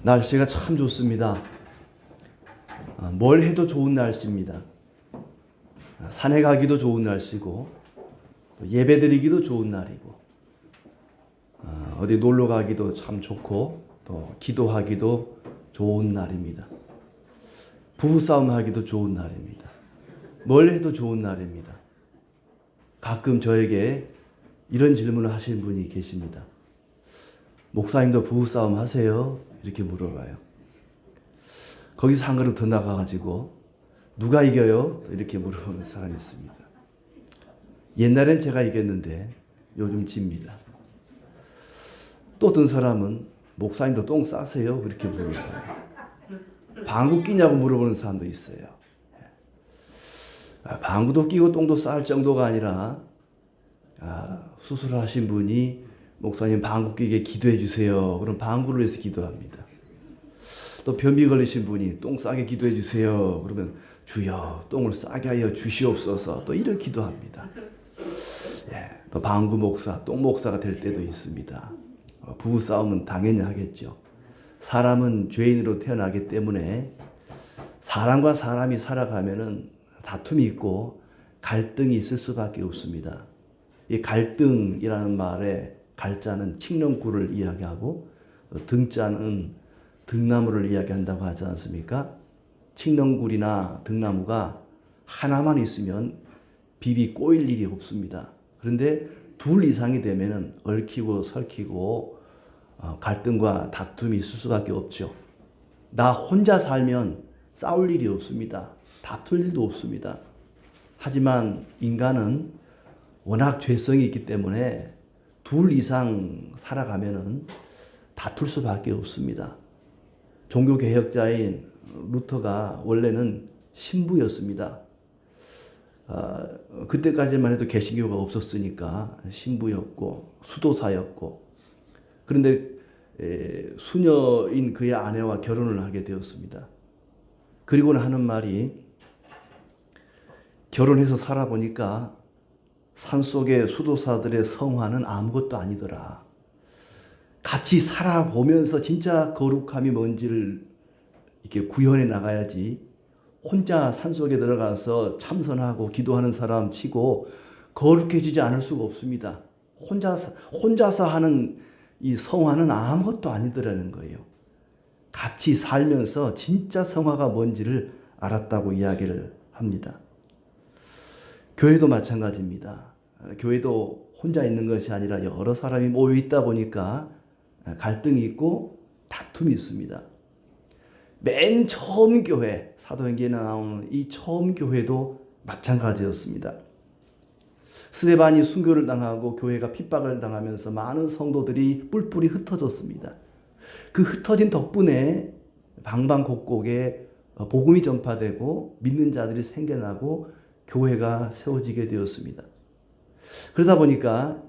날씨가 참 좋습니다. 뭘 해도 좋은 날씨입니다. 산에 가기도 좋은 날씨고, 또 예배 드리기도 좋은 날이고, 어디 놀러 가기도 참 좋고, 또 기도하기도 좋은 날입니다. 부부싸움 하기도 좋은 날입니다. 뭘 해도 좋은 날입니다. 가끔 저에게 이런 질문을 하시는 분이 계십니다. 목사님도 부부싸움 하세요? 이렇게 물어봐요. 거기서 한 걸음 더 나가가지고 누가 이겨요? 이렇게 물어보는 사람이 있습니다. 옛날엔 제가 이겼는데 요즘 집니다. 또 어떤 사람은 목사님도 똥 싸세요? 이렇게 물어봐요. 방구 끼냐고 물어보는 사람도 있어요. 방구도 끼고 똥도 쌀 정도가 아니라 수술하신 분이 목사님 방구 끼게 기도해 주세요. 그럼 방구를 위해서 기도합니다. 또 변비 걸리신 분이 똥 싸게 기도해 주세요. 그러면 주여 똥을 싸게 하여 주시옵소서. 또 이렇게 기도합니다. 또 방구 목사, 똥 목사가 될 때도 있습니다. 부부 싸움은 당연히 하겠죠. 사람은 죄인으로 태어나기 때문에 사람과 사람이 살아가면은 다툼이 있고 갈등이 있을 수밖에 없습니다. 이 갈등이라는 말에 갈자는 칡렁꿀을 이야기하고 등자는 등나무를 이야기한다고 하지 않습니까? 칡렁꿀이나 등나무가 하나만 있으면 비비 꼬일 일이 없습니다. 그런데 둘 이상이 되면은 얽히고 설키고 갈등과 다툼이 있을 수밖에 없죠. 나 혼자 살면 싸울 일이 없습니다. 다툴 일도 없습니다. 하지만 인간은 워낙 죄성이 있기 때문에 둘 이상 살아가면은 다툴 수밖에 없습니다. 종교개혁자인 루터가 원래는 신부였습니다. 그때까지만 해도 개신교가 없었으니까 신부였고 수도사였고, 그런데 수녀인 그의 아내와 결혼을 하게 되었습니다. 그리고는 하는 말이, 결혼해서 살아보니까 산속의 수도사들의 성화는 아무것도 아니더라. 같이 살아보면서 진짜 거룩함이 뭔지를 이렇게 구현해 나가야지, 혼자 산속에 들어가서 참선하고 기도하는 사람 치고 거룩해지지 않을 수가 없습니다. 혼자서 하는 이 성화는 아무것도 아니더라는 거예요. 같이 살면서 진짜 성화가 뭔지를 알았다고 이야기를 합니다. 교회도 마찬가지입니다. 교회도 혼자 있는 것이 아니라 여러 사람이 모여 있다 보니까 갈등이 있고 다툼이 있습니다. 맨 처음 교회, 사도행전에 나오는 이 처음 교회도 마찬가지였습니다. 스데반이 순교를 당하고 교회가 핍박을 당하면서 많은 성도들이 뿔뿔이 흩어졌습니다. 그 흩어진 덕분에 방방곡곡에 복음이 전파되고 믿는 자들이 생겨나고 교회가 세워지게 되었습니다. 그러다 보니까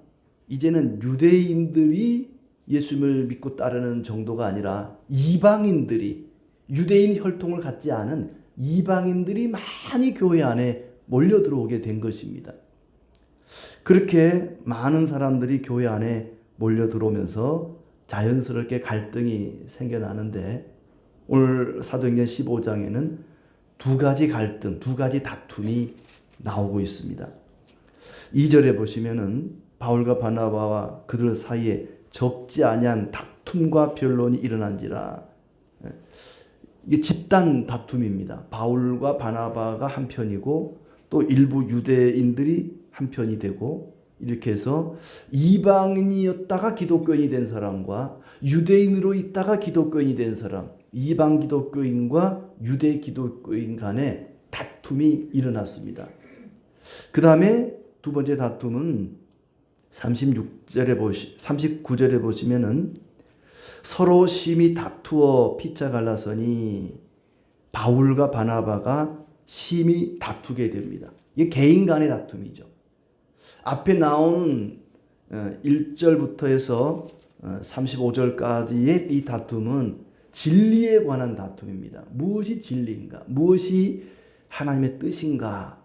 이제는 유대인들이 예수님을 믿고 따르는 정도가 아니라 이방인들이, 유대인 혈통을 갖지 않은 이방인들이 많이 교회 안에 몰려 들어오게 된 것입니다. 그렇게 많은 사람들이 교회 안에 몰려 들어오면서 자연스럽게 갈등이 생겨나는데, 오늘 사도행전 15장에는 두 가지 갈등, 두 가지 다툼이 나오고 있습니다. 2절에 보시면은 바울과 바나바와 그들 사이에 적지 아니한 다툼과 변론이 일어난지라. 이게 집단 다툼입니다. 바울과 바나바가 한 편이고 또 일부 유대인들이 한 편이 되고, 이렇게 해서 이방인이었다가 기독교인이 된 사람과 유대인으로 있다가 기독교인이 된 사람, 이방 기독교인과 유대 기독교인 간에 다툼이 일어났습니다. 그 다음에 두 번째 다툼은 39절에 보시면은 서로 심히 다투어 피차 갈라서니 바울과 바나바가 심히 다투게 됩니다. 이게 개인 간의 다툼이죠. 앞에 나오는 1절부터 해서 35절까지의 이 다툼은 진리에 관한 다툼입니다. 무엇이 진리인가? 무엇이 하나님의 뜻인가?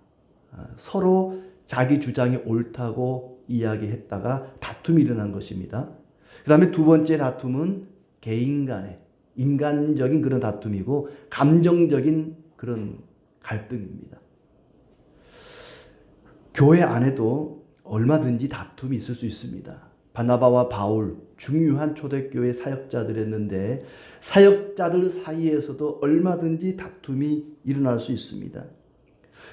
서로 자기 주장이 옳다고 이야기했다가 다툼이 일어난 것입니다. 그 다음에 두 번째 다툼은 개인 간의, 인간적인 그런 다툼이고 감정적인 그런 갈등입니다. 교회 안에도 얼마든지 다툼이 있을 수 있습니다. 바나바와 바울, 중요한 초대교회 사역자들이었는데 사역자들 사이에서도 얼마든지 다툼이 일어날 수 있습니다.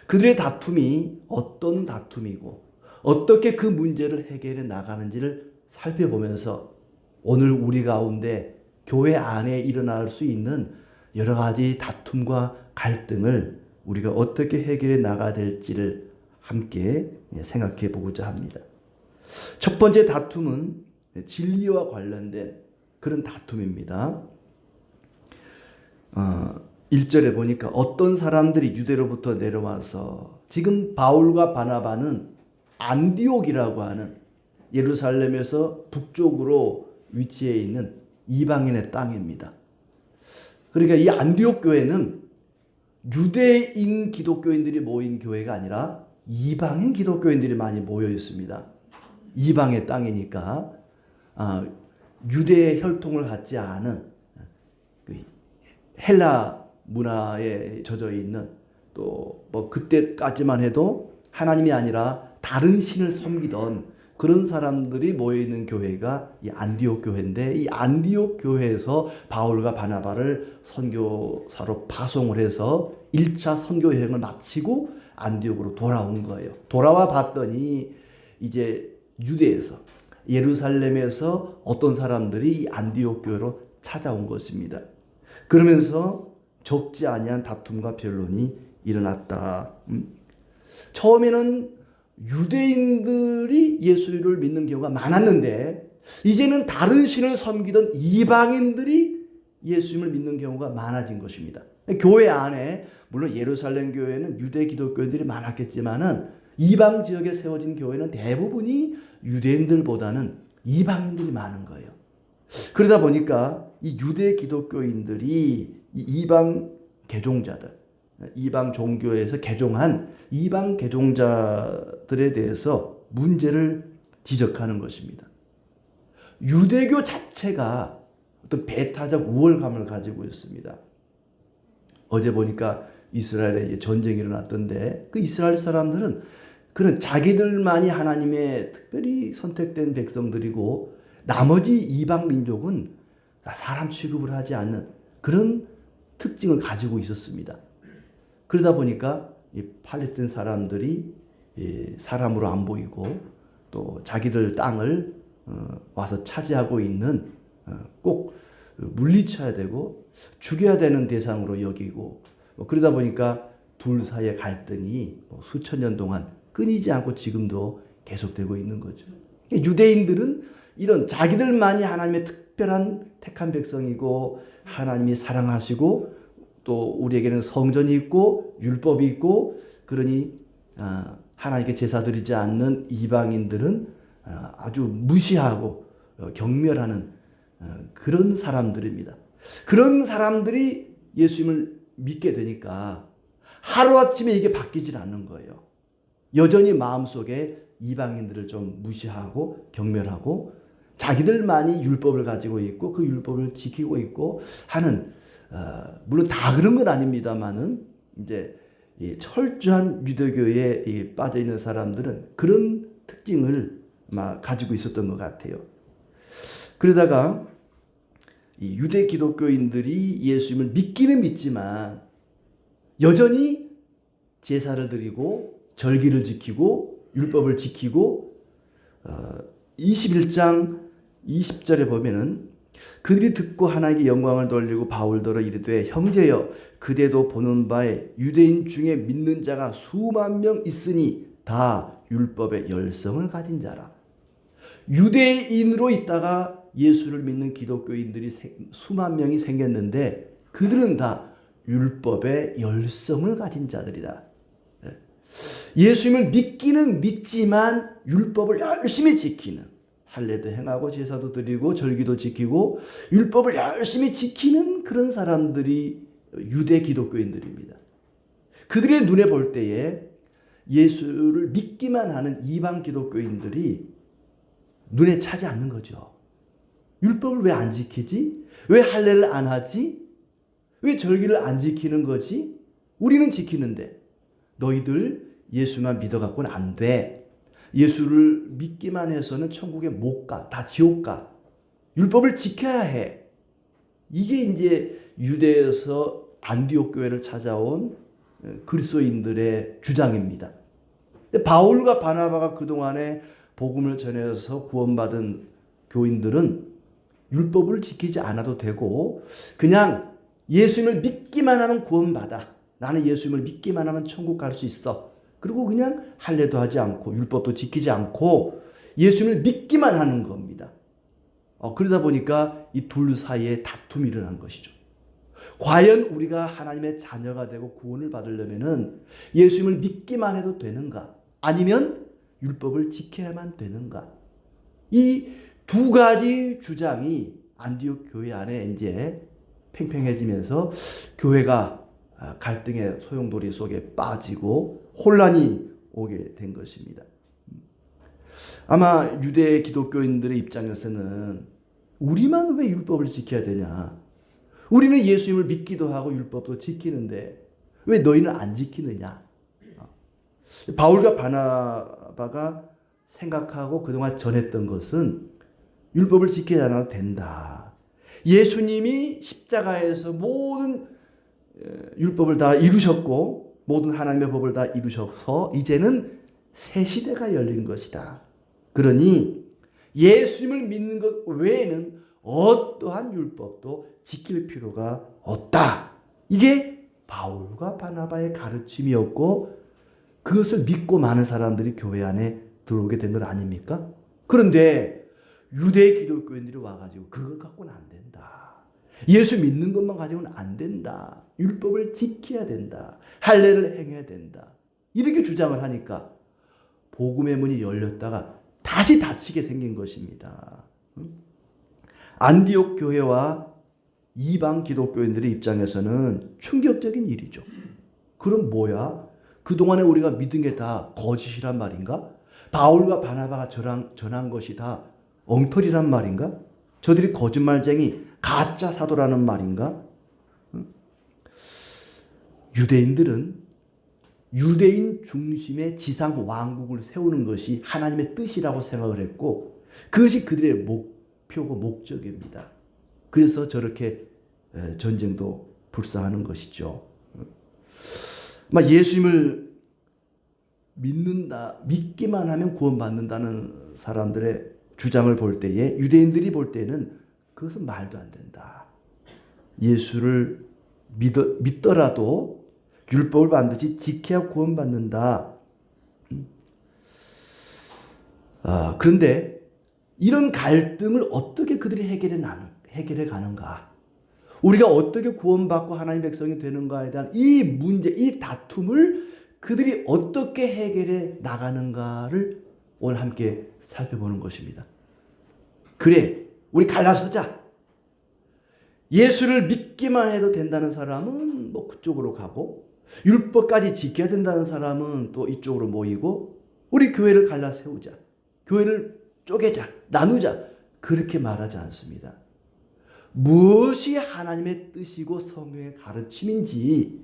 그들의 다툼이 어떤 다툼이고 어떻게 그 문제를 해결해 나가는지를 살펴보면서 오늘 우리 가운데 교회 안에 일어날 수 있는 여러 가지 다툼과 갈등을 우리가 어떻게 해결해 나가야 될지를 함께 생각해 보고자 합니다. 첫 번째 다툼은 진리와 관련된 그런 다툼입니다. 1절에 보니까 어떤 사람들이 유대로부터 내려와서, 지금 바울과 바나바는 안디옥이라고 하는 예루살렘에서 북쪽으로 위치해 있는 이방인의 땅입니다. 그러니까 이 안디옥 교회는 유대인 기독교인들이 모인 교회가 아니라 이방인 기독교인들이 많이 모여 있습니다. 이방의 땅이니까 유대의 혈통을 갖지 않은 헬라 문화에 젖어 있는, 또 뭐 그때까지만 해도 하나님이 아니라 다른 신을 섬기던 그런 사람들이 모여 있는 교회가 이 안디옥 교회인데, 이 안디옥 교회에서 바울과 바나바를 선교사로 파송을 해서 1차 선교 여행을 마치고 안디옥으로 돌아온 거예요. 돌아와 봤더니 이제 유대에서, 예루살렘에서 어떤 사람들이 이 안디옥 교회로 찾아온 것입니다. 그러면서 적지 아니한 다툼과 변론이 일어났다. 처음에는 유대인들이 예수를 믿는 경우가 많았는데 이제는 다른 신을 섬기던 이방인들이 예수님을 믿는 경우가 많아진 것입니다. 교회 안에 물론 예루살렘 교회는 유대 기독교인들이 많았겠지만은 이방 지역에 세워진 교회는 대부분이 유대인들보다는 이방인들이 많은 거예요. 그러다 보니까 이 유대 기독교인들이 이 이방 개종자들, 이방 종교에서 개종한 이방 개종자들에 대해서 문제를 지적하는 것입니다. 유대교 자체가 어떤 배타적 우월감을 가지고 있습니다. 어제 보니까 이스라엘에 전쟁이 일어났던데 그 이스라엘 사람들은 그런 자기들만이 하나님의 특별히 선택된 백성들이고 나머지 이방 민족은 사람 취급을 하지 않는 그런 특징을 가지고 있었습니다. 그러다 보니까 이 팔레스틴 사람들이 사람으로 안 보이고 또 자기들 땅을 와서 차지하고 있는 꼭 물리쳐야 되고 죽여야 되는 대상으로 여기고, 그러다 보니까 둘 사이의 갈등이 수천 년 동안 끊이지 않고 지금도 계속되고 있는 거죠. 유대인들은 이런 자기들만이 하나님의 특별한 택한 백성이고 하나님이 사랑하시고 또 우리에게는 성전이 있고 율법이 있고, 그러니 하나님께 제사 드리지 않는 이방인들은 아주 무시하고 경멸하는 그런 사람들입니다. 그런 사람들이 예수님을 믿게 되니까 하루아침에 이게 바뀌질 않는 거예요. 여전히 마음속에 이방인들을 좀 무시하고 경멸하고 자기들만이 율법을 가지고 있고 그 율법을 지키고 있고 하는, 물론 다 그런 건 아닙니다만은 이제 이 철저한 유대교에 빠져 있는 사람들은 그런 특징을 가지고 있었던 것 같아요. 그러다가 이 유대 기독교인들이 예수님을 믿기는 믿지만 여전히 제사를 드리고 절기를 지키고 율법을 지키고 21장 20절에 보면은 그들이 듣고 하나님께 영광을 돌리고 바울더러 이르되 형제여 그대도 보는 바에 유대인 중에 믿는 자가 수만 명 있으니 다 율법의 열성을 가진 자라. 유대인으로 있다가 예수를 믿는 기독교인들이 수만 명이 생겼는데 그들은 다 율법의 열성을 가진 자들이다. 예수님을 믿기는 믿지만 율법을 열심히 지키는, 할례도 행하고 제사도 드리고 절기도 지키고 율법을 열심히 지키는 그런 사람들이 유대 기독교인들입니다. 그들의 눈에 볼 때에 예수를 믿기만 하는 이방 기독교인들이 눈에 차지 않는 거죠. 율법을 왜 안 지키지? 왜 할례를 안 하지? 왜 절기를 안 지키는 거지? 우리는 지키는데 너희들 예수만 믿어갖고는 안 돼. 예수를 믿기만 해서는 천국에 못 가. 다 지옥 가. 율법을 지켜야 해. 이게 이제 유대에서 안디옥 교회를 찾아온 그리스도인들의 주장입니다. 근데 바울과 바나바가 그동안에 복음을 전해서 구원받은 교인들은 율법을 지키지 않아도 되고 그냥 예수님을 믿기만 하면 구원받아. 나는 예수님을 믿기만 하면 천국 갈 수 있어. 그리고 그냥 할례도 하지 않고 율법도 지키지 않고 예수님을 믿기만 하는 겁니다. 그러다 보니까 이 둘 사이에 다툼이 일어난 것이죠. 과연 우리가 하나님의 자녀가 되고 구원을 받으려면은 예수님을 믿기만 해도 되는가? 아니면 율법을 지켜야만 되는가? 이 두 가지 주장이 안디옥 교회 안에 이제 팽팽해지면서 교회가 갈등의 소용돌이 속에 빠지고 혼란이 오게 된 것입니다. 아마 유대 기독교인들의 입장에서는 우리만 왜 율법을 지켜야 되냐? 우리는 예수님을 믿기도 하고 율법도 지키는데 왜 너희는 안 지키느냐? 바울과 바나바가 생각하고 그동안 전했던 것은 율법을 지키지 않아도 된다. 예수님이 십자가에서 모든 율법을 다 이루셨고 모든 하나님의 법을 다 이루셔서 이제는 새 시대가 열린 것이다. 그러니 예수님을 믿는 것 외에는 어떠한 율법도 지킬 필요가 없다. 이게 바울과 바나바의 가르침이었고 그것을 믿고 많은 사람들이 교회 안에 들어오게 된 것 아닙니까? 그런데 유대 기독교인들이 와가지고 그걸 갖고는 안 된다. 예수 믿는 것만 가지고는 안 된다. 율법을 지켜야 된다. 할례를 행해야 된다. 이렇게 주장을 하니까 복음의 문이 열렸다가 다시 닫히게 생긴 것입니다. 안디옥 교회와 이방 기독교인들의 입장에서는 충격적인 일이죠. 그럼 뭐야? 그동안에 우리가 믿은 게 다 거짓이란 말인가? 바울과 바나바가 전한 것이 다 엉터리란 말인가? 저들이 거짓말쟁이, 가짜 사도라는 말인가? 유대인들은 유대인 중심의 지상 왕국을 세우는 것이 하나님의 뜻이라고 생각을 했고 그것이 그들의 목표고 목적입니다. 그래서 저렇게 전쟁도 불사하는 것이죠. 예수님을 믿기만 하면 구원받는다는 사람들의 주장을 볼 때에 유대인들이 볼 때는 그것은 말도 안 된다. 예수를 믿더라도 율법을 반드시 지켜야 구원받는다. 그런데 이런 갈등을 어떻게 그들이 해결해 가는가? 우리가 어떻게 구원받고 하나님 백성이 되는가에 대한 이 문제, 이 다툼을 그들이 어떻게 해결해 나가는가를 오늘 함께 살펴보는 것입니다. 그래, 우리 갈라서자. 예수를 믿기만 해도 된다는 사람은 그쪽으로 가고 율법까지 지켜야 된다는 사람은 또 이쪽으로 모이고 우리 교회를 갈라 세우자. 교회를 쪼개자, 나누자. 그렇게 말하지 않습니다. 무엇이 하나님의 뜻이고 성경의 가르침인지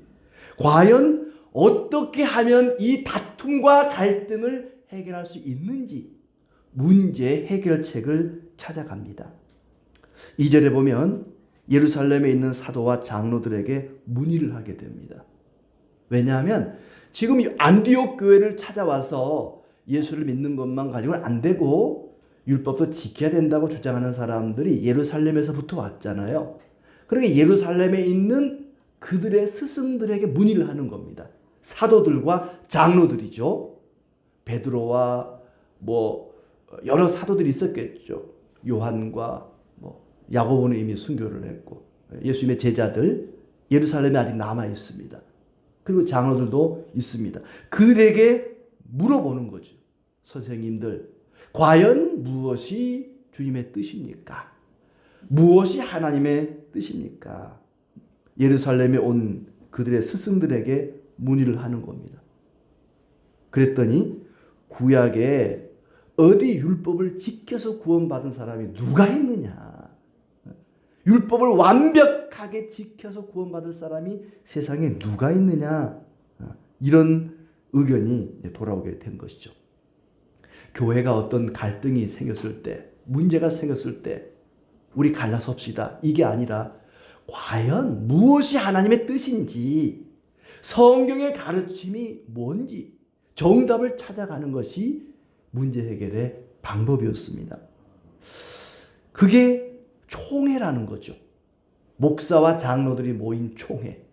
과연 어떻게 하면 이 다툼과 갈등을 해결할 수 있는지 문제 해결책을 찾아갑니다. 2절에 보면 예루살렘에 있는 사도와 장로들에게 문의를 하게 됩니다. 왜냐하면 지금 안디옥 교회를 찾아와서 예수를 믿는 것만 가지고는 안 되고 율법도 지켜야 된다고 주장하는 사람들이 예루살렘에서부터 왔잖아요. 그러니까 예루살렘에 있는 그들의 스승들에게 문의를 하는 겁니다. 사도들과 장로들이죠. 베드로와 여러 사도들이 있었겠죠. 요한과 야고보는 이미 순교를 했고 예수님의 제자들 예루살렘에 아직 남아 있습니다. 그리고 장로들도 있습니다. 그들에게 물어보는 거죠. 선생님들, 과연 무엇이 주님의 뜻입니까? 무엇이 하나님의 뜻입니까? 예루살렘에 온 그들의 스승들에게 문의를 하는 겁니다. 그랬더니 구약에 어디 율법을 지켜서 구원받은 사람이 누가 있느냐? 율법을 완벽하게 지켜서 구원받을 사람이 세상에 누가 있느냐, 이런 의견이 돌아오게 된 것이죠. 교회가 어떤 갈등이 생겼을 때, 문제가 생겼을 때 우리 갈라섭시다, 이게 아니라 과연 무엇이 하나님의 뜻인지, 성경의 가르침이 뭔지 정답을 찾아가는 것이 문제 해결의 방법이었습니다. 그게 총회라는 거죠. 목사와 장로들이 모인 총회.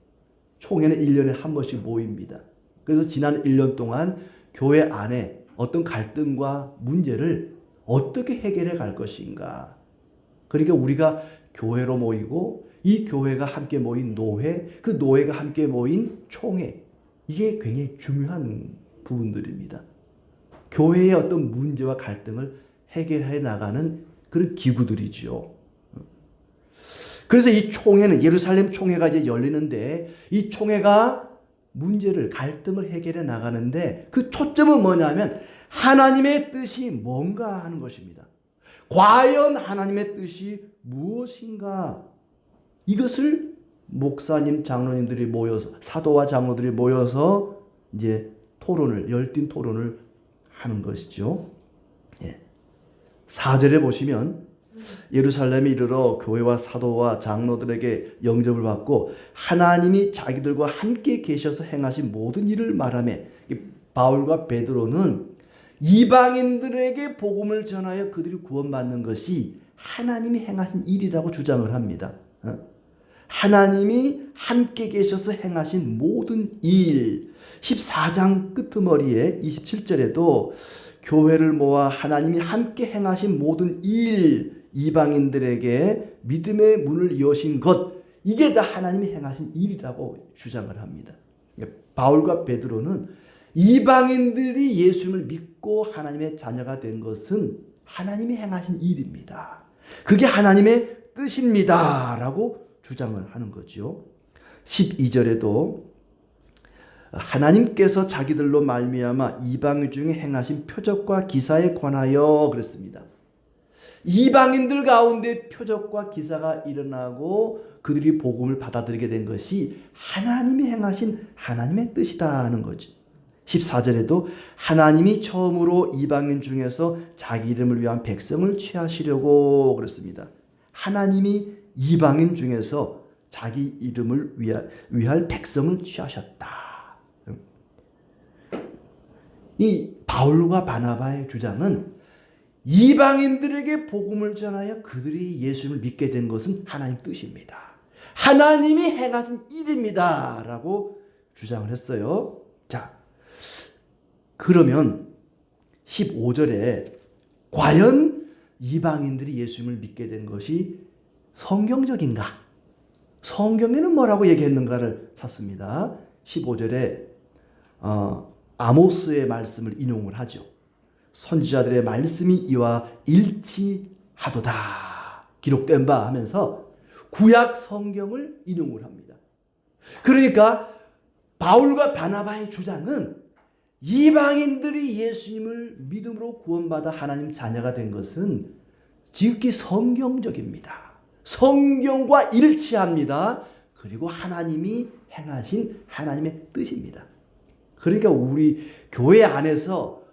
총회는 1년에 한 번씩 모입니다. 그래서 지난 1년 동안 교회 안에 어떤 갈등과 문제를 어떻게 해결해 갈 것인가. 그러니까 우리가 교회로 모이고 이 교회가 함께 모인 노회, 그 노회가 함께 모인 총회, 이게 굉장히 중요한 부분들입니다. 교회의 어떤 문제와 갈등을 해결해 나가는 그런 기구들이죠. 그래서 이 총회는, 예루살렘 총회가 이제 열리는데, 이 총회가 문제를, 갈등을 해결해 나가는데 그 초점은 뭐냐면 하나님의 뜻이 뭔가 하는 것입니다. 과연 하나님의 뜻이 무엇인가? 이것을 목사님, 장로님들이 모여서, 사도와 장로들이 모여서 이제 토론을, 열띤 토론을 하는 것이죠. 4절에 보시면 예루살렘에 이르러 교회와 사도와 장로들에게 영접을 받고 하나님이 자기들과 함께 계셔서 행하신 모든 일을 말하며, 바울과 베드로는 이방인들에게 복음을 전하여 그들이 구원받는 것이 하나님이 행하신 일이라고 주장을 합니다. 하나님이 함께 계셔서 행하신 모든 일. 14장 끄트머리에 27절에도 교회를 모아 하나님이 함께 행하신 모든 일, 이방인들에게 믿음의 문을 여신 것, 이게 다 하나님이 행하신 일이라고 주장을 합니다. 바울과 베드로는 이방인들이 예수님을 믿고 하나님의 자녀가 된 것은 하나님이 행하신 일입니다. 그게 하나님의 뜻입니다 라고 주장을 하는 거죠. 12절에도 하나님께서 자기들로 말미암아 이방인 중에 행하신 표적과 기사에 관하여 그랬습니다. 이방인들 가운데 표적과 기사가 일어나고 그들이 복음을 받아들이게 된 것이 하나님이 행하신 하나님의 뜻이다 하는 거죠. 14절에도 하나님이 처음으로 이방인 중에서 자기 이름을 위한 백성을 취하시려고 그랬습니다. 하나님이 이방인 중에서 자기 이름을 위할 백성을 취하셨다. 이 바울과 바나바의 주장은 이방인들에게 복음을 전하여 그들이 예수님을 믿게 된 것은 하나님 뜻입니다. 하나님이 행하신 일입니다 라고 주장을 했어요. 자, 그러면 15절에 과연 이방인들이 예수님을 믿게 된 것이 성경적인가? 성경에는 뭐라고 얘기했는가를 찾습니다. 15절에 아모스의 말씀을 인용을 하죠. 선지자들의 말씀이 이와 일치하도다 기록된 바 하면서 구약 성경을 인용을 합니다. 그러니까 바울과 바나바의 주장은 이방인들이 예수님을 믿음으로 구원받아 하나님 자녀가 된 것은 지극히 성경적입니다. 성경과 일치합니다. 그리고 하나님이 행하신 하나님의 뜻입니다. 그러니까 우리 교회 안에서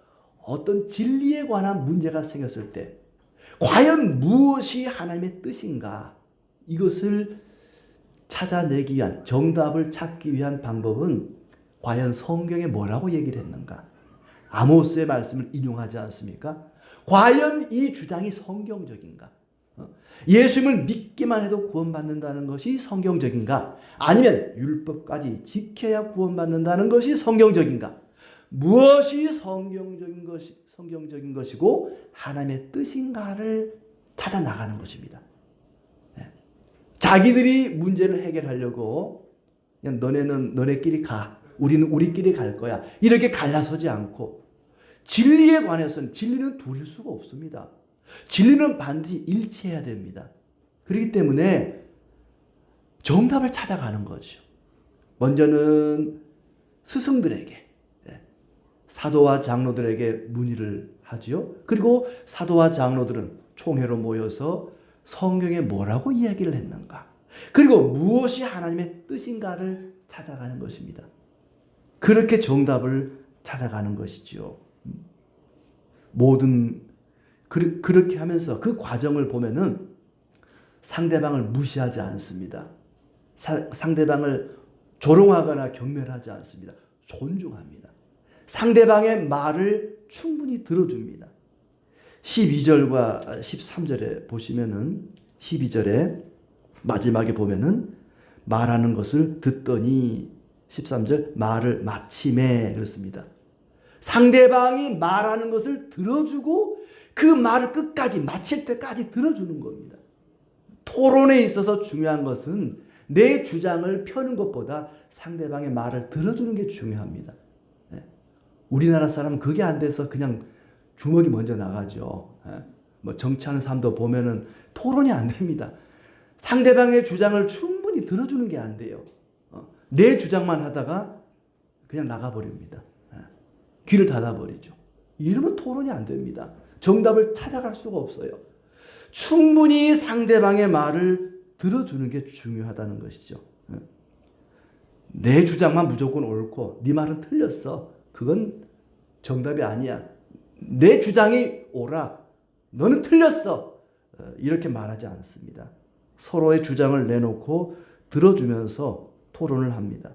어떤 진리에 관한 문제가 생겼을 때 과연 무엇이 하나님의 뜻인가, 이것을 찾아내기 위한, 정답을 찾기 위한 방법은 과연 성경에 뭐라고 얘기를 했는가? 아모스의 말씀을 인용하지 않습니까? 과연 이 주장이 성경적인가? 예수님을 믿기만 해도 구원받는다는 것이 성경적인가? 아니면 율법까지 지켜야 구원받는다는 것이 성경적인가? 무엇이 성경적인 것이고 하나님의 뜻인가를 찾아 나가는 것입니다. 자기들이 문제를 해결하려고 그냥 너네는 너네끼리 가, 우리는 우리끼리 갈 거야, 이렇게 갈라서지 않고 진리에 관해서는, 진리는 둘일 수가 없습니다. 진리는 반드시 일치해야 됩니다. 그렇기 때문에 정답을 찾아가는 거죠. 먼저는 스승들에게, 사도와 장로들에게 문의를 하지요. 그리고 사도와 장로들은 총회로 모여서 성경에 뭐라고 이야기를 했는가? 그리고 무엇이 하나님의 뜻인가를 찾아가는 것입니다. 그렇게 정답을 찾아가는 것이죠. 그렇게 하면서 그 과정을 보면은 상대방을 무시하지 않습니다. 상대방을 조롱하거나 경멸하지 않습니다. 존중합니다. 상대방의 말을 충분히 들어줍니다. 12절과 13절에 보시면은 12절에 마지막에 보면은 말하는 것을 듣더니 13절 말을 마침에 그렇습니다. 상대방이 말하는 것을 들어주고 그 말을 끝까지 마칠 때까지 들어주는 겁니다. 토론에 있어서 중요한 것은 내 주장을 펴는 것보다 상대방의 말을 들어주는 게 중요합니다. 우리나라 사람은 그게 안 돼서 그냥 주먹이 먼저 나가죠. 뭐 정치하는 사람도 보면은 토론이 안 됩니다. 상대방의 주장을 충분히 들어주는 게 안 돼요. 내 주장만 하다가 그냥 나가버립니다. 귀를 닫아버리죠. 이러면 토론이 안 됩니다. 정답을 찾아갈 수가 없어요. 충분히 상대방의 말을 들어주는 게 중요하다는 것이죠. 내 주장만 무조건 옳고 네 말은 틀렸어. 그건 정답이 아니야. 내 주장이 옳아. 너는 틀렸어. 이렇게 말하지 않습니다. 서로의 주장을 내놓고 들어주면서 토론을 합니다.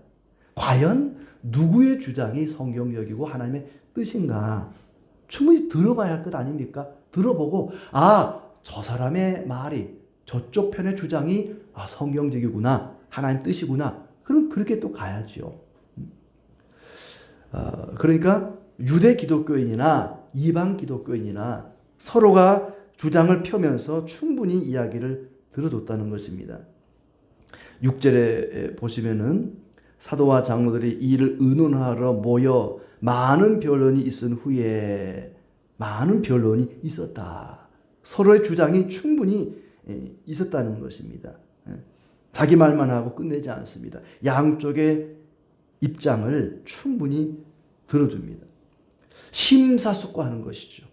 과연 누구의 주장이 성경적이고 하나님의 뜻인가? 충분히 들어봐야 할 것 아닙니까? 들어보고 저 사람의 말이 저쪽 편의 주장이 성경적이구나. 하나님 뜻이구나. 그럼 그렇게 또 가야죠. 그러니까 유대 기독교인이나 이방 기독교인이나 서로가 주장을 펴면서 충분히 이야기를 들어줬다는 것입니다. 6절에 보시면은 사도와 장로들이 이 일을 의논하러 모여 많은 변론이 있은 후에 많은 변론이 있었다. 서로의 주장이 충분히 있었다는 것입니다. 자기 말만 하고 끝내지 않습니다. 양쪽의 입장을 충분히 들어줍니다. 심사숙고하는 것이죠.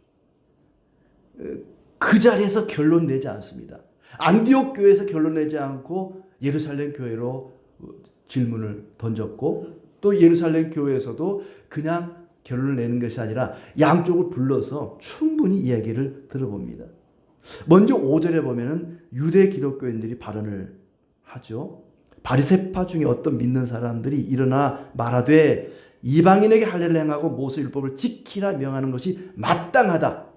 그 자리에서 결론 내지 않습니다. 안디옥 교회에서 결론 내지 않고 예루살렘 교회로 질문을 던졌고 또 예루살렘 교회에서도 그냥 결론을 내는 것이 아니라 양쪽을 불러서 충분히 이야기를 들어봅니다. 먼저 5절에 보면은 유대 기독교인들이 발언을 하죠. 바리새파 중에 어떤 믿는 사람들이 일어나 말하되 이방인에게 할례를 행하고 모세 율법을 지키라 명하는 것이 마땅하다.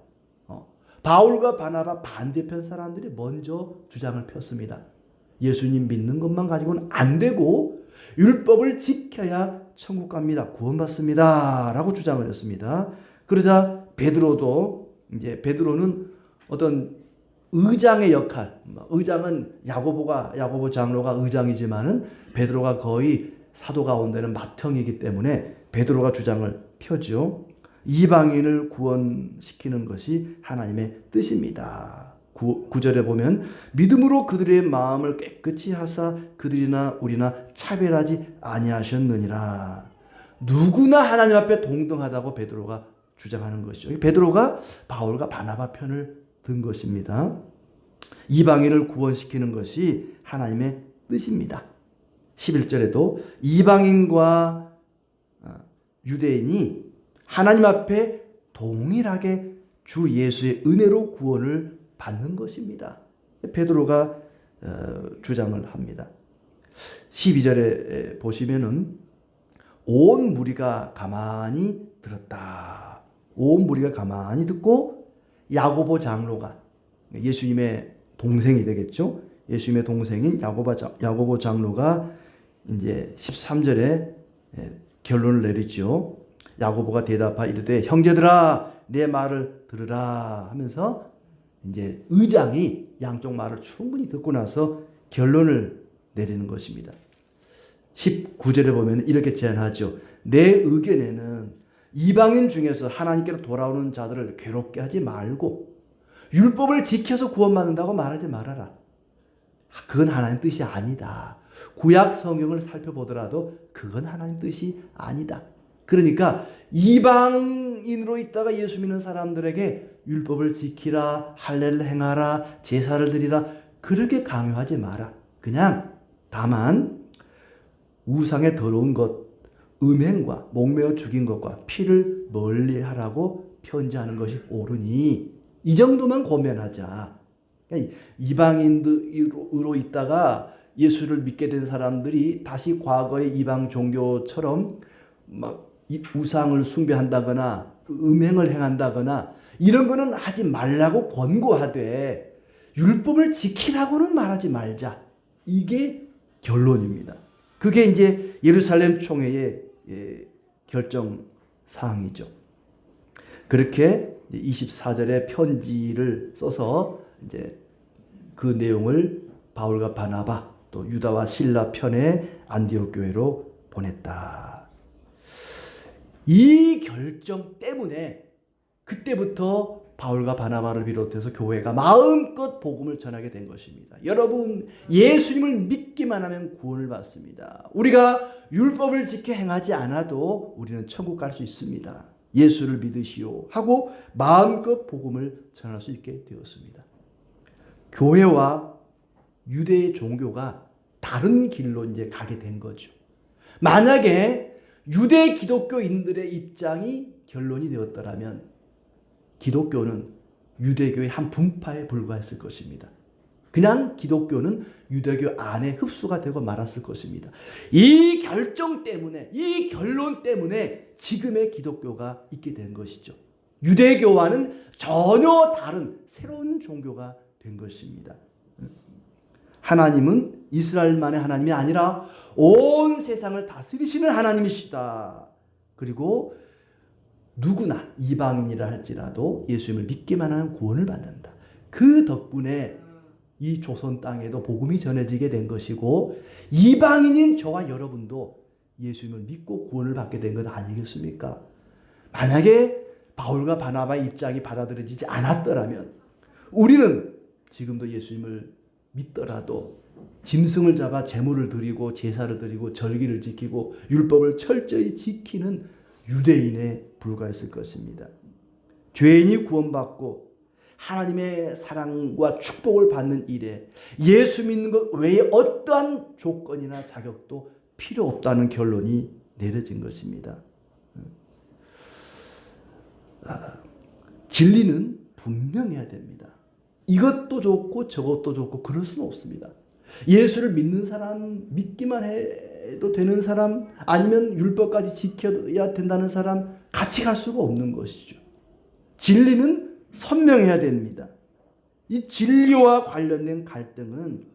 바울과 바나바 반대편 사람들이 먼저 주장을 폈습니다. 예수님 믿는 것만 가지고는 안 되고 율법을 지켜야 천국 갑니다. 구원받습니다. 라고 주장을 했습니다. 그러자 베드로는 어떤 의장의 역할, 의장은 야고보 장로가 의장이지만은 베드로가 거의 사도 가운데는 맏형이기 때문에 베드로가 주장을 펴죠. 이방인을 구원시키는 것이 하나님의 뜻입니다. 9절에 보면 믿음으로 그들의 마음을 깨끗이 하사 그들이나 우리나 차별하지 아니하셨느니라. 누구나 하나님 앞에 동등하다고 베드로가 주장하는 것이죠. 베드로가 바울과 바나바 편을 든 것입니다. 이방인을 구원시키는 것이 하나님의 뜻입니다. 11절에도 이방인과 유대인이 하나님 앞에 동일하게 주 예수의 은혜로 구원을 받는 것입니다. 베드로가 주장을 합니다. 12절에 보시면은 온 무리가 가만히 들었다. 온 무리가 가만히 듣고 야고보 장로가 예수님의 동생이 되겠죠. 예수님의 동생인 야고보 장로가 이제 13절에 결론을 내리죠. 야고보가 대답하 이르되 형제들아 내 말을 들으라 하면서 이제 의장이 양쪽 말을 충분히 듣고 나서 결론을 내리는 것입니다. 19절에 보면 이렇게 제안하죠. 내 의견에는 이방인 중에서 하나님께로 돌아오는 자들을 괴롭게 하지 말고 율법을 지켜서 구원받는다고 말하지 말아라. 그건 하나님 뜻이 아니다. 구약 성경을 살펴보더라도 그건 하나님 뜻이 아니다. 그러니까 이방인으로 있다가 예수 믿는 사람들에게 율법을 지키라, 할례를 행하라, 제사를 드리라 그렇게 강요하지 마라. 그냥 다만 우상의 더러운 것, 음행과 목매어 죽인 것과 피를 멀리하라고 편지하는 것이 옳으니 이 정도만 고면하자. 그러니까 이방인으로 있다가 예수를 믿게 된 사람들이 다시 과거의 이방 종교처럼 막 우상을 숭배한다거나 음행을 행한다거나 이런 거는 하지 말라고 권고하되 율법을 지키라고는 말하지 말자. 이게 결론입니다. 그게 이제 예루살렘 총회의 결정 사항이죠. 그렇게 24절에 편지를 써서 이제 그 내용을 바울과 바나바 또 유다와 실라 편에 안디옥 교회로 보냈다. 이 결정 때문에 그때부터 바울과 바나바를 비롯해서 교회가 마음껏 복음을 전하게 된 것입니다. 여러분, 예수님을 믿기만 하면 구원을 받습니다. 우리가 율법을 지켜 행하지 않아도 우리는 천국 갈 수 있습니다. 예수를 믿으시오 하고 마음껏 복음을 전할 수 있게 되었습니다. 교회와 유대의 종교가 다른 길로 이제 가게 된 거죠. 만약에 유대 기독교인들의 입장이 결론이 되었더라면 기독교는 유대교의 한 분파에 불과했을 것입니다. 그냥 기독교는 유대교 안에 흡수가 되고 말았을 것입니다. 이 결정 때문에, 이 결론 때문에 지금의 기독교가 있게 된 것이죠. 유대교와는 전혀 다른 새로운 종교가 된 것입니다. 하나님은 이스라엘만의 하나님이 아니라 온 세상을 다스리시는 하나님이시다. 그리고 누구나 이방인이라 할지라도 예수님을 믿기만 하는 구원을 받는다. 그 덕분에 이 조선 땅에도 복음이 전해지게 된 것이고 이방인인 저와 여러분도 예수님을 믿고 구원을 받게 된 것 아니겠습니까? 만약에 바울과 바나바의 입장이 받아들여지지 않았더라면 우리는 지금도 예수님을 믿더라도 짐승을 잡아 제물을 드리고 제사를 드리고 절기를 지키고 율법을 철저히 지키는 유대인에 불과했을 것입니다. 죄인이 구원받고 하나님의 사랑과 축복을 받는 일에 예수 믿는 것 외에 어떠한 조건이나 자격도 필요 없다는 결론이 내려진 것입니다. 진리는 분명해야 됩니다. 이것도 좋고 저것도 좋고 그럴 수는 없습니다. 예수를 믿는 사람, 믿기만 해도 되는 사람, 아니면 율법까지 지켜야 된다는 사람 같이 갈 수가 없는 것이죠. 진리는 선명해야 됩니다. 이 진리와 관련된 갈등은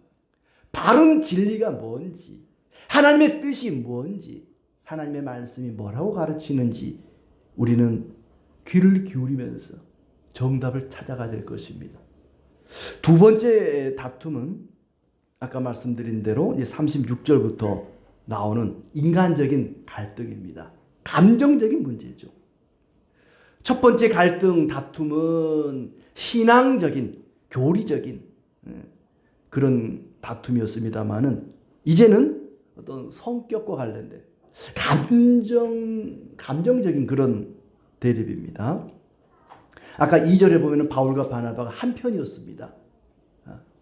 바른 진리가 뭔지, 하나님의 뜻이 뭔지, 하나님의 말씀이 뭐라고 가르치는지 우리는 귀를 기울이면서 정답을 찾아가야 될 것입니다. 두 번째 다툼은 아까 말씀드린 대로 36절부터 나오는 인간적인 갈등입니다. 감정적인 문제죠. 첫 번째 갈등, 다툼은 신앙적인, 교리적인 그런 다툼이었습니다만은 이제는 어떤 성격과 관련된 감정적인 그런 대립입니다. 아까 2절에 보면 바울과 바나바가 한편이었습니다.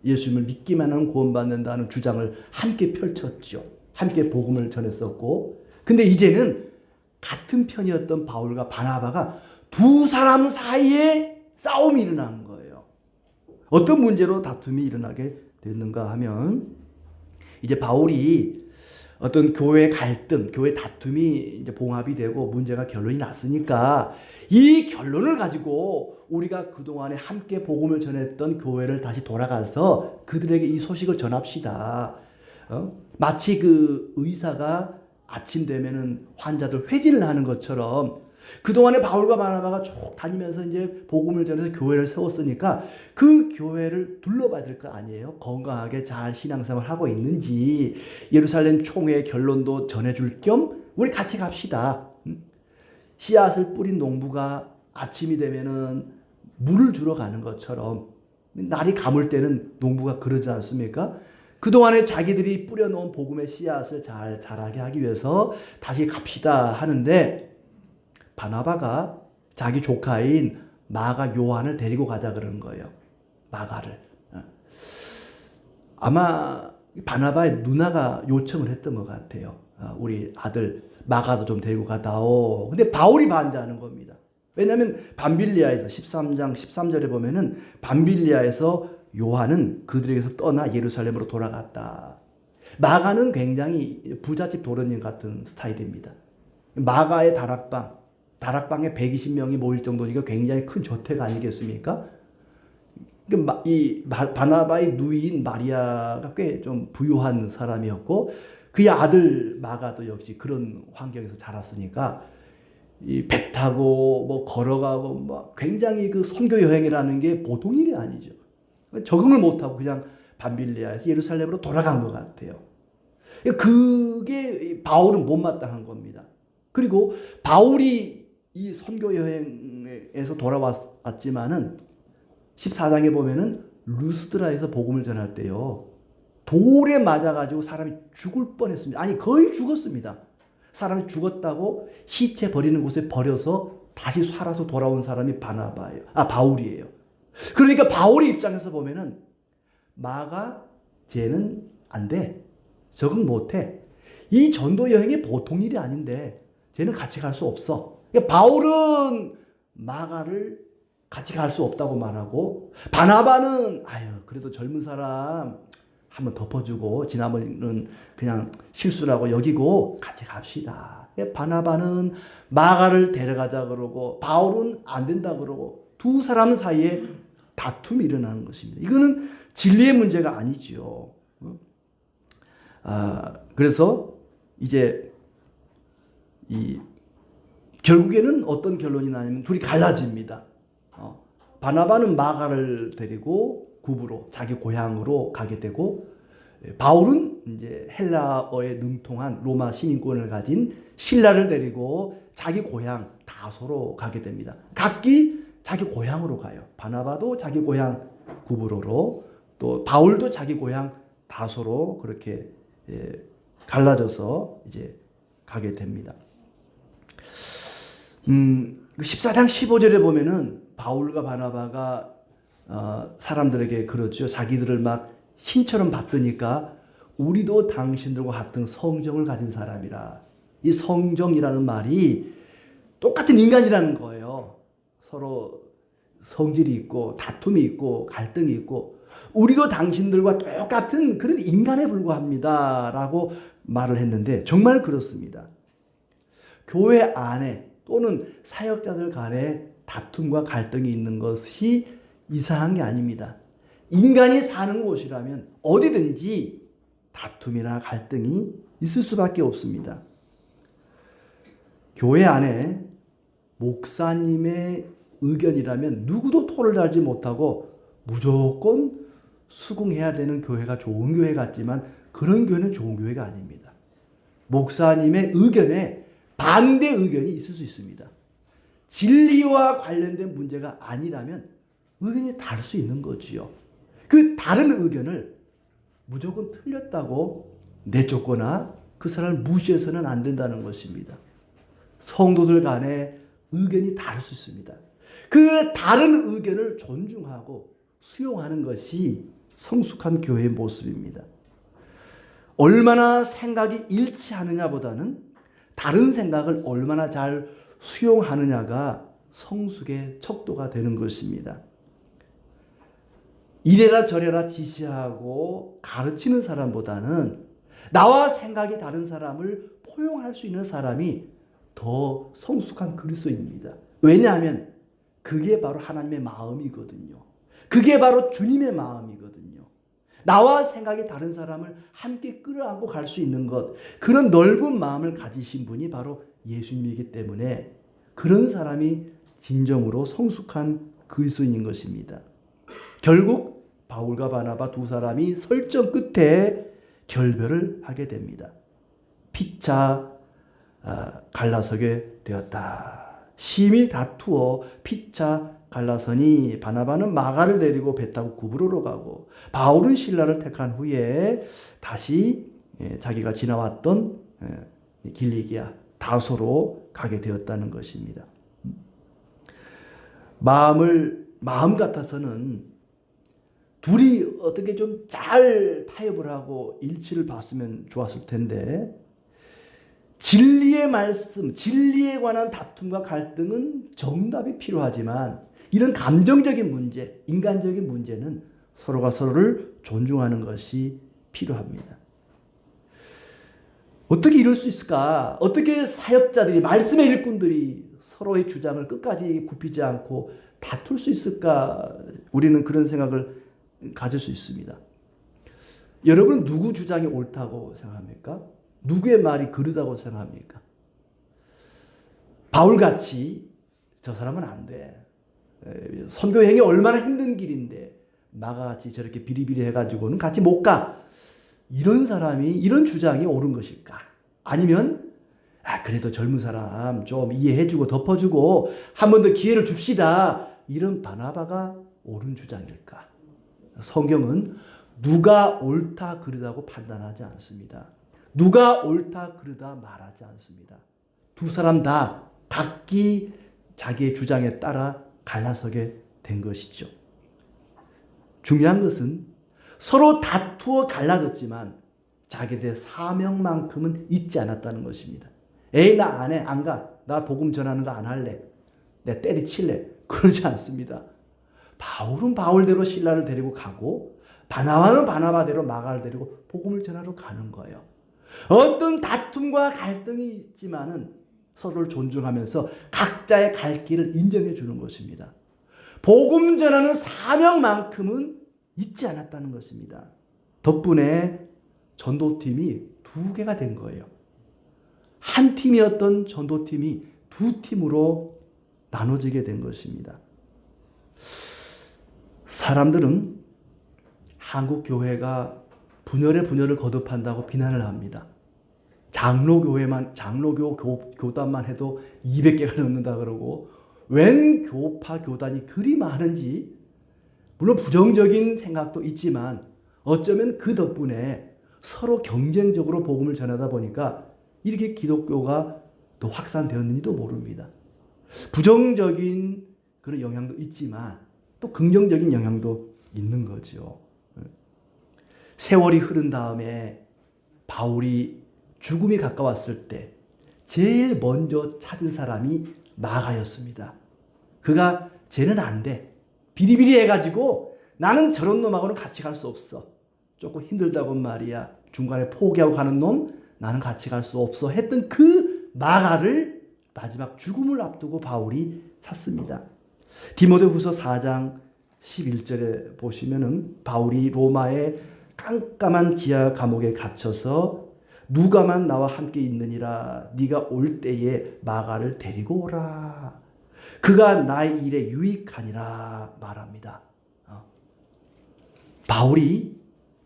예수님을 믿기만 하면 구원받는다는 주장을 함께 펼쳤죠. 함께 복음을 전했었고, 근데 이제는 같은 편이었던 바울과 바나바가 두 사람 사이에 싸움이 일어난 거예요. 어떤 문제로 다툼이 일어나게 됐는가 하면 이제 바울이 어떤 교회 갈등, 교회 다툼이 이제 봉합이 되고 문제가 결론이 났으니까 이 결론을 가지고 우리가 그동안에 함께 복음을 전했던 교회를 다시 돌아가서 그들에게 이 소식을 전합시다. 마치 그 의사가 아침 되면은 환자들 회진을 하는 것처럼 그동안에 바울과 바나바가 쭉 다니면서 이제 복음을 전해서 교회를 세웠으니까 그 교회를 둘러봐야 될 거 아니에요. 건강하게 잘 신앙생활 하고 있는지 예루살렘 총회의 결론도 전해줄 겸 우리 같이 갑시다. 씨앗을 뿌린 농부가 아침이 되면은 물을 주러 가는 것처럼 날이 가물 때는 농부가 그러지 않습니까? 그동안에 자기들이 뿌려놓은 복음의 씨앗을 잘 자라게 하기 위해서 다시 갑시다 하는데 바나바가 자기 조카인 마가 요한을 데리고 가자 그런 거예요. 마가를. 아마 바나바의 누나가 요청을 했던 것 같아요. 우리 아들 마가도 좀 데리고 가다오. 근데 바울이 반대하는 겁니다. 왜냐하면 밤빌리아에서 13장 13절에 보면은 밤빌리아에서 요한은 그들에게서 떠나 예루살렘으로 돌아갔다. 마가는 굉장히 부잣집 도련님 같은 스타일입니다. 마가의 다락방에 120명이 모일 정도니까 굉장히 큰 저택 아니겠습니까? 이 바나바의 누이인 마리아가 꽤 좀 부유한 사람이었고 그의 아들 마가도 역시 그런 환경에서 자랐으니까 이 배 타고 뭐 걸어가고 뭐 굉장히 그 선교 여행이라는 게 보통 일이 아니죠. 적응을 못하고 그냥 밤빌리아에서 예루살렘으로 돌아간 것 같아요. 그게 바울은 못마땅한 겁니다. 그리고 바울이 이 선교 여행에서 돌아왔지만은 14장에 보면은 루스드라에서 복음을 전할 때요. 돌에 맞아가지고 사람이 죽을 뻔했습니다. 아니 거의 죽었습니다. 사람이 죽었다고 시체 버리는 곳에 버려서 다시 살아서 돌아온 사람이 바울이에요. 그러니까 바울의 입장에서 보면은 마가 쟤는 안 돼. 적응 못해. 이 전도 여행이 보통 일이 아닌데 쟤는 같이 갈 수 없어. 그러니까 바울은 마가를 같이 갈 수 없다고 말하고 바나바는 그래도 젊은 사람 한번 덮어주고 지난번은 그냥 실수라고 여기고 같이 갑시다. 바나바는 마가를 데려가자 그러고 바울은 안 된다 그러고 두 사람 사이에 다툼이 일어나는 것입니다. 이거는 진리의 문제가 아니지요. 그래서 이제 결국에는 어떤 결론이 나냐면 둘이 갈라집니다. 바나바는 마가를 데리고 구브로 자기 고향으로 가게 되고 바울은 이제 헬라어에 능통한 로마 시민권을 가진 실라를 데리고 자기 고향 다소로 가게 됩니다. 각기 자기 고향으로 가요. 바나바도 자기 고향 구브로로 또 바울도 자기 고향 다소로 그렇게 갈라져서 이제 가게 됩니다. 14장 15절에 보면은 바울과 바나바가 사람들에게 그러죠. 자기들을 막 신처럼 받드니까 우리도 당신들과 같은 성정을 가진 사람이라. 이 성정이라는 말이 똑같은 인간이라는 거예요. 서로 성질이 있고 다툼이 있고 갈등이 있고 우리도 당신들과 똑같은 그런 인간에 불과합니다. 라고 말을 했는데 정말 그렇습니다. 교회 안에 또는 사역자들 간에 다툼과 갈등이 있는 것이 이상한 게 아닙니다. 인간이 사는 곳이라면 어디든지 다툼이나 갈등이 있을 수밖에 없습니다. 교회 안에 목사님의 의견이라면 누구도 토를 달지 못하고 무조건 수긍해야 되는 교회가 좋은 교회 같지만 그런 교회는 좋은 교회가 아닙니다. 목사님의 의견에 반대 의견이 있을 수 있습니다. 진리와 관련된 문제가 아니라면 의견이 다를 수 있는 거지요. 그 다른 의견을 무조건 틀렸다고 내쫓거나 그 사람을 무시해서는 안 된다는 것입니다. 성도들 간에 의견이 다를 수 있습니다. 그 다른 의견을 존중하고 수용하는 것이 성숙한 교회의 모습입니다. 얼마나 생각이 일치하느냐보다는 다른 생각을 얼마나 잘 수용하느냐가 성숙의 척도가 되는 것입니다. 이래라 저래라 지시하고 가르치는 사람보다는 나와 생각이 다른 사람을 포용할 수 있는 사람이 더 성숙한 그리스도입니다. 왜냐하면 그게 바로 하나님의 마음이거든요. 그게 바로 주님의 마음이거든요. 나와 생각이 다른 사람을 함께 끌어안고 갈 수 있는 것, 그런 넓은 마음을 가지신 분이 바로 예수님이기 때문에 그런 사람이 진정으로 성숙한 그리스도인인 것입니다. 결국 바울과 바나바 두 사람이 설정 끝에 결별을 하게 됩니다. 피차 갈라서게 되었다. 심히 다투어 피차 갈라서니 바나바는 마가를 데리고 배 타고 구브로로 가고 바울은 실라를 택한 후에 다시 자기가 지나왔던 길리기아 다소로 가게 되었다는 것입니다. 마음 같아서는 둘이 어떻게 좀 잘 타협을 하고 일치를 봤으면 좋았을 텐데, 진리의 말씀, 진리에 관한 다툼과 갈등은 정답이 필요하지만 이런 감정적인 문제, 인간적인 문제는 서로가 서로를 존중하는 것이 필요합니다. 어떻게 이럴 수 있을까? 어떻게 사역자들이, 말씀의 일꾼들이 서로의 주장을 끝까지 굽히지 않고 다툴 수 있을까? 우리는 그런 생각을 가질 수 있습니다. 여러분은 누구 주장이 옳다고 생각합니까? 누구의 말이 그르다고 생각합니까? 바울같이 저 사람은 안 돼. 선교행이 얼마나 힘든 길인데 나같이 저렇게 비리비리 해가지고는 같이 못 가. 이런 사람이, 이런 주장이 옳은 것일까? 아니면 그래도 젊은 사람 좀 이해해주고 덮어주고 한 번 더 기회를 줍시다. 이런 바나바가 옳은 주장일까? 성경은 누가 옳다 그르다고 판단하지 않습니다. 누가 옳다 그르다 말하지 않습니다. 두 사람 다 각기 자기의 주장에 따라 갈라서게 된 것이죠. 중요한 것은 서로 다투어 갈라졌지만 자기들의 사명만큼은 잊지 않았다는 것입니다. 에이, 나 안 해, 안 가. 나 복음 전하는 거 안 할래. 내 때리칠래. 그러지 않습니다. 바울은 바울대로 신라를 데리고 가고 바나바는 바나바대로 마가를 데리고 복음을 전하러 가는 거예요. 어떤 다툼과 갈등이 있지만은 서로를 존중하면서 각자의 갈 길을 인정해 주는 것입니다. 복음 전하는 사명만큼은 잊지 않았다는 것입니다. 덕분에 전도팀이 2개가 된 거예요. 한 팀이었던 전도팀이 2팀으로 나눠지게 된 것입니다. 사람들은 한국 교회가 분열을 거듭한다고 비난을 합니다. 장로교 교단만 해도 200개가 넘는다 그러고, 웬 교파 교단이 그리 많은지, 물론 부정적인 생각도 있지만 어쩌면 그 덕분에 서로 경쟁적으로 복음을 전하다 보니까 이렇게 기독교가 더 확산되었는지도 모릅니다. 부정적인 그런 영향도 있지만 또 긍정적인 영향도 있는 거죠. 세월이 흐른 다음에 바울이 죽음이 가까웠을 때 제일 먼저 찾은 사람이 마가였습니다. 그가 쟤는 안 돼. 비리비리 해가지고 나는 저런 놈하고는 같이 갈 수 없어. 조금 힘들다고 말이야. 중간에 포기하고 가는 놈 나는 같이 갈 수 없어 했던 그 마가를 마지막 죽음을 앞두고 바울이 찾습니다. 디모데후서 4장 11절에 보시면은 바울이 로마의 깜깜한 지하 감옥에 갇혀서 누가만 나와 함께 있느니라. 네가 올 때에 마가를 데리고 오라. 그가 나의 일에 유익하니라 말합니다. 바울이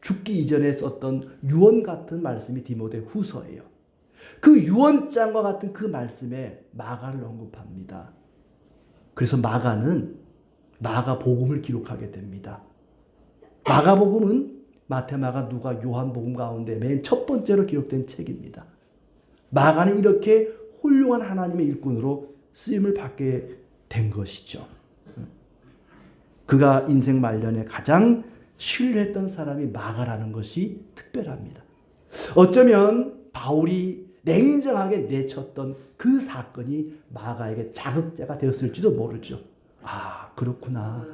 죽기 이전에 썼던 유언 같은 말씀이 디모데후서예요. 그 유언장과 같은 그 말씀에 마가를 언급합니다. 그래서 마가는 마가복음을 기록하게 됩니다. 마가복음은 마태, 마가, 누가, 요한복음 가운데 맨 첫 번째로 기록된 책입니다. 마가는 이렇게 훌륭한 하나님의 일꾼으로 쓰임을 받게 된 것이죠. 그가 인생 말년에 가장 신뢰했던 사람이 마가라는 것이 특별합니다. 어쩌면 바울이 냉정하게 내쳤던 그 사건이 마가에게 자극제가 되었을지도 모르죠. 아, 그렇구나.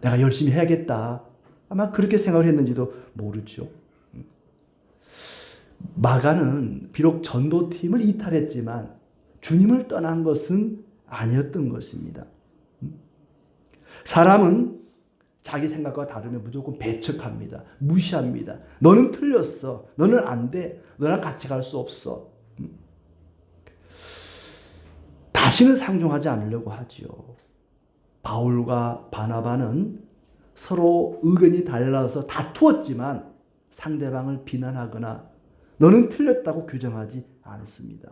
내가 열심히 해야겠다. 아마 그렇게 생각을 했는지도 모르죠. 마가는 비록 전도팀을 이탈했지만 주님을 떠난 것은 아니었던 것입니다. 사람은 자기 생각과 다르면 무조건 배척합니다. 무시합니다. 너는 틀렸어. 너는 안 돼. 너랑 같이 갈 수 없어. 다시는 상종하지 않으려고 하지요. 바울과 바나바는 서로 의견이 달라서 다투었지만 상대방을 비난하거나 너는 틀렸다고 규정하지 않습니다.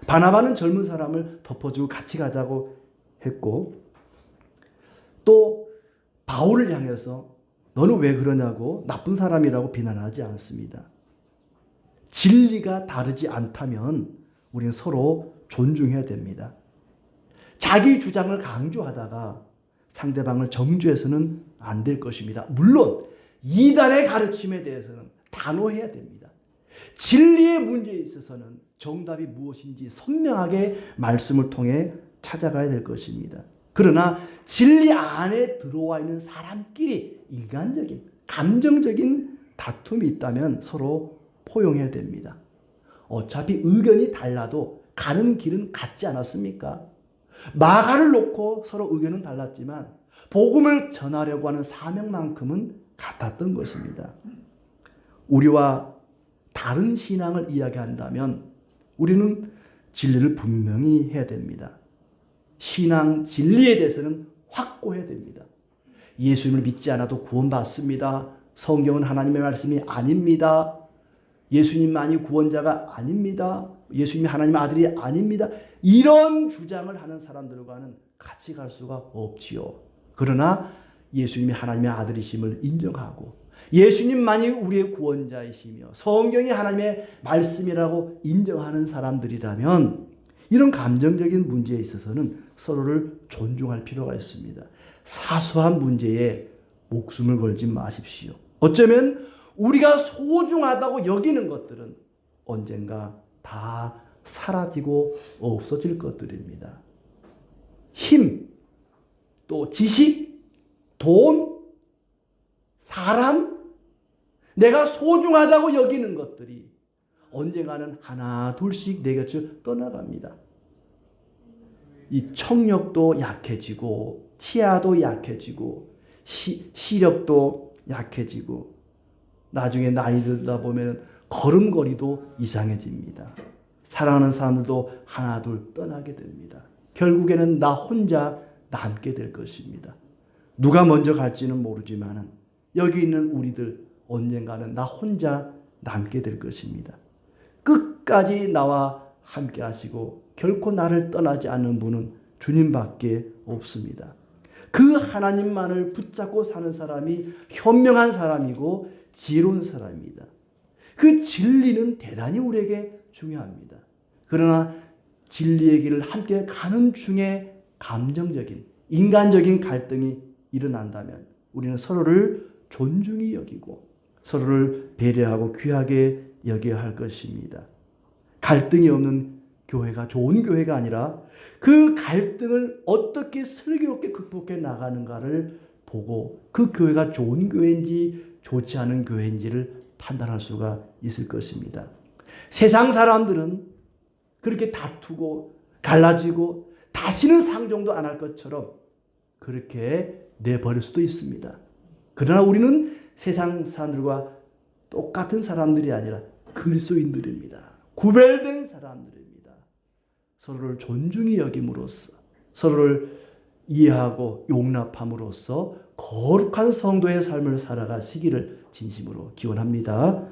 바나바는 젊은 사람을 덮어주고 같이 가자고 했고, 또 바울을 향해서 너는 왜 그러냐고 나쁜 사람이라고 비난하지 않습니다. 진리가 다르지 않다면 우리는 서로 존중해야 됩니다. 자기 주장을 강조하다가 상대방을 정죄해서는 안 될 것입니다. 물론 이단의 가르침에 대해서는 단호해야 됩니다. 진리의 문제에 있어서는 정답이 무엇인지 선명하게 말씀을 통해 찾아가야 될 것입니다. 그러나 진리 안에 들어와 있는 사람끼리 인간적인, 감정적인 다툼이 있다면 서로 포용해야 됩니다. 어차피 의견이 달라도 가는 길은 같지 않았습니까? 마가를 놓고 서로 의견은 달랐지만 복음을 전하려고 하는 사명만큼은 같았던 것입니다. 우리와 다른 신앙을 이야기한다면 우리는 진리를 분명히 해야 됩니다. 신앙 진리에 대해서는 확고해야 됩니다. 예수님을 믿지 않아도 구원받습니다. 성경은 하나님의 말씀이 아닙니다. 예수님만이 구원자가 아닙니다. 예수님이 하나님의 아들이 아닙니다. 이런 주장을 하는 사람들과는 같이 갈 수가 없지요. 그러나 예수님이 하나님의 아들이심을 인정하고 예수님만이 우리의 구원자이시며 성경이 하나님의 말씀이라고 인정하는 사람들이라면 이런 감정적인 문제에 있어서는 서로를 존중할 필요가 있습니다. 사소한 문제에 목숨을 걸지 마십시오. 어쩌면 우리가 소중하다고 여기는 것들은 언젠가 다 사라지고 없어질 것들입니다. 힘, 또 지식, 돈, 사람, 내가 소중하다고 여기는 것들이 언젠가는 하나 둘씩 내 곁을 떠나갑니다. 이 청력도 약해지고 치아도 약해지고 시력도 약해지고 나중에 나이 들다 보면 걸음걸이도 이상해집니다. 사랑하는 사람들도 하나 둘 떠나게 됩니다. 결국에는 나 혼자 남게 될 것입니다. 누가 먼저 갈지는 모르지만 여기 있는 우리들 언젠가는 나 혼자 남게 될 것입니다. 끝까지 나와 함께 하시고 결코 나를 떠나지 않는 분은 주님밖에 없습니다. 그 하나님만을 붙잡고 사는 사람이 현명한 사람이고 지혜로운 사람입니다. 그 진리는 대단히 우리에게 중요합니다. 그러나 진리의 길을 함께 가는 중에 감정적인, 인간적인 갈등이 일어난다면 우리는 서로를 존중히 여기고 서로를 배려하고 귀하게 여겨야 할 것입니다. 갈등이 없는 교회가 좋은 교회가 아니라 그 갈등을 어떻게 슬기롭게 극복해 나가는가를 보고 그 교회가 좋은 교회인지 좋지 않은 교회인지를 판단할 수가 있을 것입니다. 세상 사람들은 그렇게 다투고 갈라지고 다시는 상종도 안 할 것처럼 그렇게 내버릴 수도 있습니다. 그러나 우리는 세상 사람들과 똑같은 사람들이 아니라 그리스도인들입니다. 구별된 사람들입니다. 서로를 존중히 여김으로써 서로를 이해하고 용납함으로써 거룩한 성도의 삶을 살아가시기를 진심으로 기원합니다.